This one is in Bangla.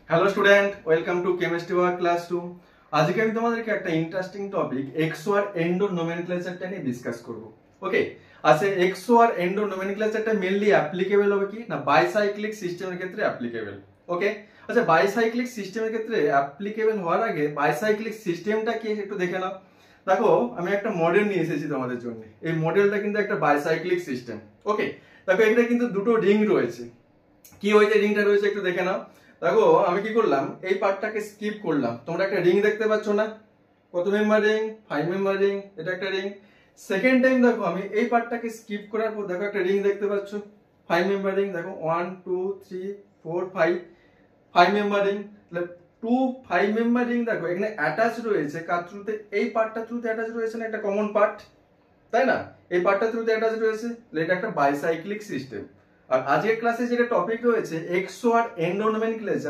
Hello student, welcome to chemistry work class 2। আজকে আমি তোমাদেরকে একটা ইন্টারেস্টিং টপিক এক্সো আর এন্ডো নোমেনক্লেচারটা নিয়ে ডিসকাস করব। ওকে, আচ্ছা এক্সো আর এন্ডো নোমেনক্লেচারটা মেইনলি অ্যাপ্লিকেবল হবে কি না বাইসাইক্লিক সিস্টেমের ক্ষেত্রে অ্যাপ্লিকেবল। ওকে, আচ্ছা বাইসাইক্লিক সিস্টেমের ক্ষেত্রে অ্যাপ্লিকেবল হওয়ার আগে বাইসাইক্লিক সিস্টেমটা কি একটু দেখে নাও। দেখো আমি একটা মডেল নিয়ে এসেছি তোমাদের জন্য। এই মডেলটা কিন্তু একটা বাইসাইক্লিক সিস্টেম। ওকে, দেখো এখানে কিন্তু দুটো রিং রয়েছে। কি হয়েছে রিংটা রয়েছে একটু দেখে নাও। দেখো আমি কি করলাম, এই পার্টটাকে স্কিপ করলাম। তোমরা একটা রিং দেখতে পাচ্ছ না? কত মেম্বার রিং? 5 member ring. এটা একটা রিং। সেকেন্ড টাইম দেখো আমি এই পার্টটাকে স্কিপ করার পর দেখো একটা রিং দেখতে পাচ্ছ, 5 মেম্বার রিং। দেখো 1 2 3 4 5 মেম্বার রিং। তাহলে 2 5 মেম্বার রিং দেখো এখানে অ্যাটাচ রয়েছে কার থ্রুতে? এই পার্টটা থ্রুতে অ্যাটাচ রয়েছে না? একটা কমন পার্ট, তাই না? এই পার্টটা থ্রুতে অ্যাটাচ রয়েছে। তাহলে এটা একটা বাইসাইক্লিক সিস্টেম। আর আজকের ক্লাসে যেটা টপিক রয়েছে এক্সো আর এন্ডো নোমেনক্লেচার।